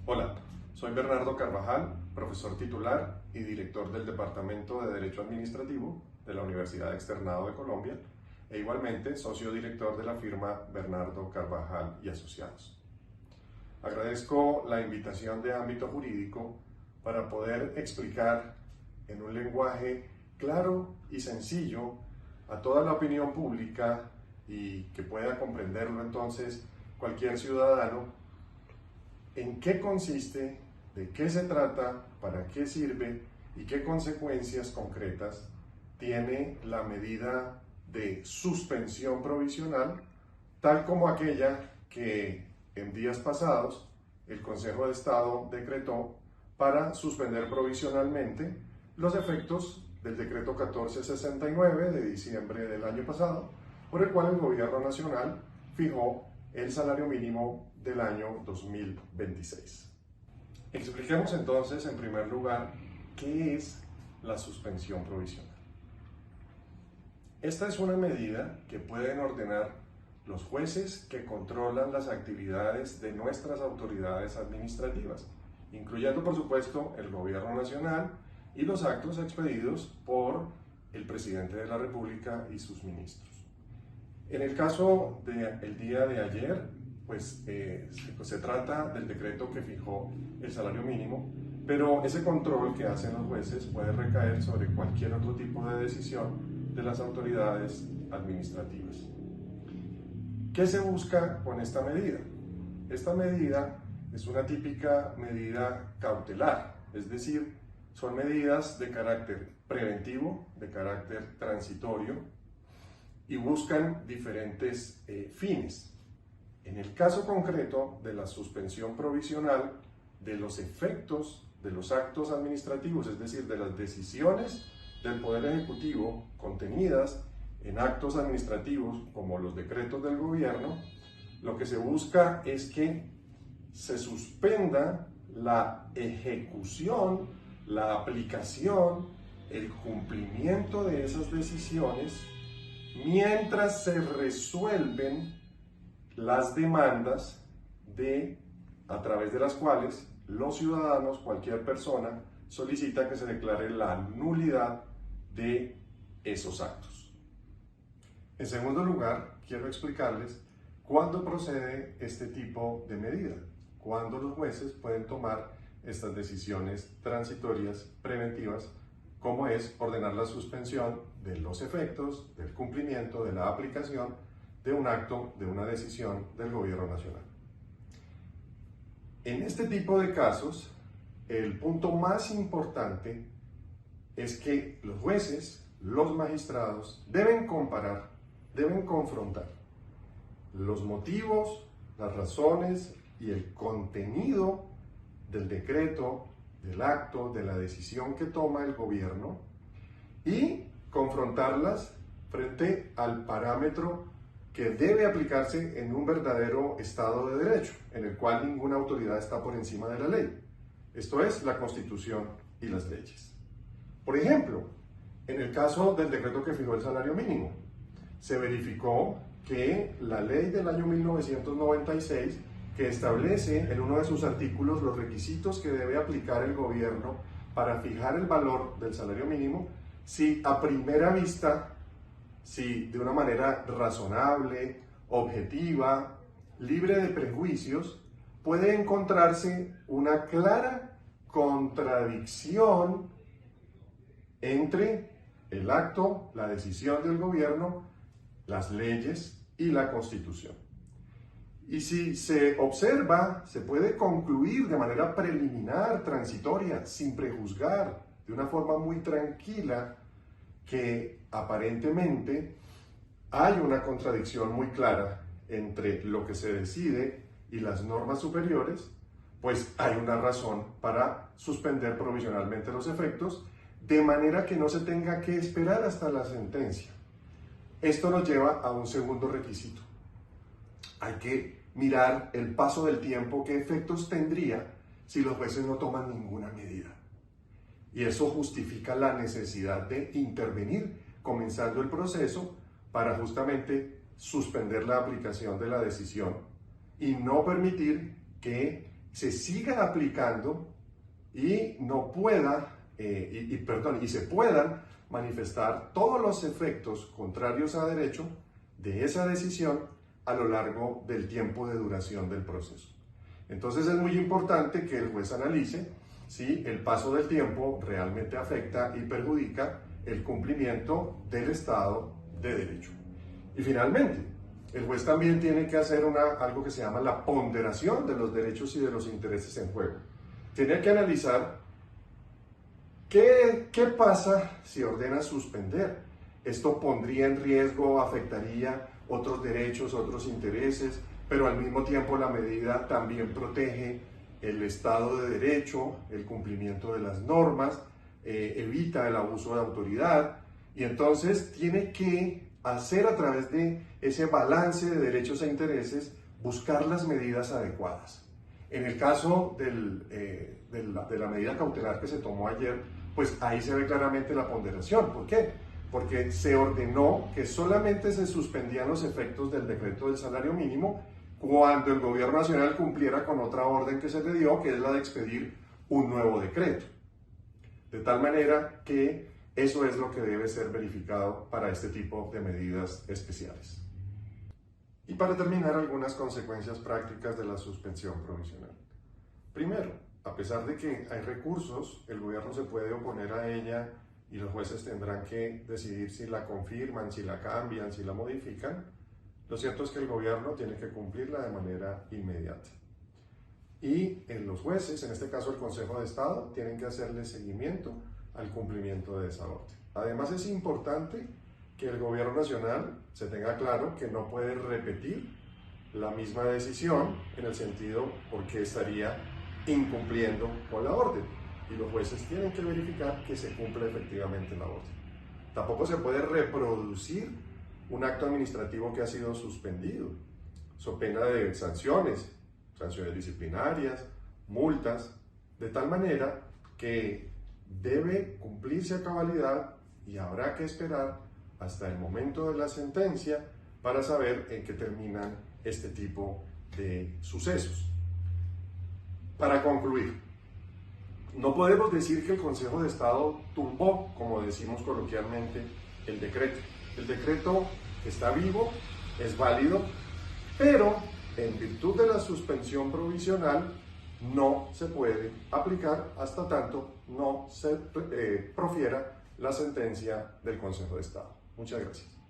Hola, soy Bernardo Carvajal, profesor titular y director del Departamento de Derecho Administrativo de la Universidad Externado de Colombia e igualmente socio director de la firma Bernardo Carvajal y Asociados. Agradezco la invitación de ámbito jurídico para poder explicar en un lenguaje claro y sencillo a toda la opinión pública y que pueda comprenderlo entonces cualquier ciudadano en qué consiste, de qué se trata, para qué sirve y qué consecuencias concretas tiene la medida de suspensión provisional, tal como aquella que en días pasados el Consejo de Estado decretó para suspender provisionalmente los efectos del decreto 1469 de diciembre del año pasado, por el cual el Gobierno Nacional fijó el salario mínimo del año 2026. Expliquemos entonces, en primer lugar, qué es la suspensión provisional. Esta es una medida que pueden ordenar los jueces que controlan las actividades de nuestras autoridades administrativas, incluyendo, por supuesto, el Gobierno Nacional y los actos expedidos por el Presidente de la República y sus ministros. En el caso del día de ayer, se trata del decreto que fijó el salario mínimo, pero ese control que hacen los jueces puede recaer sobre cualquier otro tipo de decisión de las autoridades administrativas. ¿Qué se busca con esta medida? Esta medida es una típica medida cautelar, es decir, son medidas de carácter preventivo, de carácter transitorio, y buscan diferentes fines. En el caso concreto de la suspensión provisional de los efectos de los actos administrativos, es decir, de las decisiones del Poder Ejecutivo contenidas en actos administrativos como los decretos del gobierno, lo que se busca es que se suspenda la ejecución, la aplicación, el cumplimiento de esas decisiones mientras se resuelven las demandas a través de las cuales los ciudadanos, cualquier persona, solicita que se declare la nulidad de esos actos. En segundo lugar, quiero explicarles cuándo procede este tipo de medida, cuándo los jueces pueden tomar estas decisiones transitorias preventivas, como es ordenar la suspensión de los efectos, del cumplimiento, de la aplicación de un acto, de una decisión del Gobierno Nacional. En este tipo de casos, el punto más importante es que los jueces, los magistrados, deben comparar, deben confrontar los motivos, las razones y el contenido del decreto, del acto, de la decisión que toma el gobierno y confrontarlas frente al parámetro que debe aplicarse en un verdadero Estado de Derecho, en el cual ninguna autoridad está por encima de la ley. Esto es, la Constitución y las leyes. Por ejemplo, en el caso del decreto que fijó el salario mínimo, se verificó que la ley del año 1996, que establece en uno de sus artículos los requisitos que debe aplicar el gobierno para fijar el valor del salario mínimo, si a primera vista, si de una manera razonable, objetiva, libre de prejuicios, puede encontrarse una clara contradicción entre el acto, la decisión del gobierno, las leyes y la Constitución. Y si se observa, se puede concluir de manera preliminar, transitoria, sin prejuzgar, de una forma muy tranquila, que aparentemente hay una contradicción muy clara entre lo que se decide y las normas superiores, pues hay una razón para suspender provisionalmente los efectos, de manera que no se tenga que esperar hasta la sentencia. Esto nos lleva a un segundo requisito. Hay que mirar el paso del tiempo, qué efectos tendría si los jueces no toman ninguna medida. Y eso justifica la necesidad de intervenir, comenzando el proceso para justamente suspender la aplicación de la decisión y no permitir que se siga aplicando y no pueda, y se puedan manifestar todos los efectos contrarios a derecho de esa decisión a lo largo del tiempo de duración del proceso. Entonces es muy importante que el juez analice si el paso del tiempo realmente afecta y perjudica el cumplimiento del Estado de Derecho. Y finalmente, el juez también tiene que hacer algo que se llama la ponderación de los derechos y de los intereses en juego. Tiene que analizar qué pasa si ordena suspender. Esto pondría en riesgo, afectaría otros derechos, otros intereses, pero al mismo tiempo la medida también protege el Estado de Derecho, el cumplimiento de las normas, evita el abuso de autoridad, y entonces tiene que hacer a través de ese balance de derechos e intereses, buscar las medidas adecuadas. En el caso de la medida cautelar que se tomó ayer, pues ahí se ve claramente la ponderación. ¿Por qué? Porque se ordenó que solamente se suspendían los efectos del decreto del salario mínimo cuando el gobierno nacional cumpliera con otra orden que se le dio, que es la de expedir un nuevo decreto. De tal manera que eso es lo que debe ser verificado para este tipo de medidas especiales. Y para terminar, algunas consecuencias prácticas de la suspensión provisional. Primero, a pesar de que hay recursos, el gobierno se puede oponer a ella y los jueces tendrán que decidir si la confirman, si la cambian, si la modifican. Lo cierto es que el gobierno tiene que cumplirla de manera inmediata. Y los jueces, en este caso el Consejo de Estado, tienen que hacerle seguimiento al cumplimiento de esa orden. Además, es importante que el gobierno nacional se tenga claro que no puede repetir la misma decisión en el sentido porque estaría incumpliendo con la orden, y los jueces tienen que verificar que se cumple efectivamente la orden. Tampoco se puede reproducir un acto administrativo que ha sido suspendido, so pena de sanciones disciplinarias, multas, de tal manera que debe cumplirse a cabalidad y habrá que esperar hasta el momento de la sentencia para saber en qué terminan este tipo de sucesos. Para concluir, no podemos decir que el Consejo de Estado tumbó, como decimos coloquialmente, el decreto. El decreto está vivo, es válido, pero en virtud de la suspensión provisional no se puede aplicar hasta tanto no se profiera la sentencia del Consejo de Estado. Muchas gracias.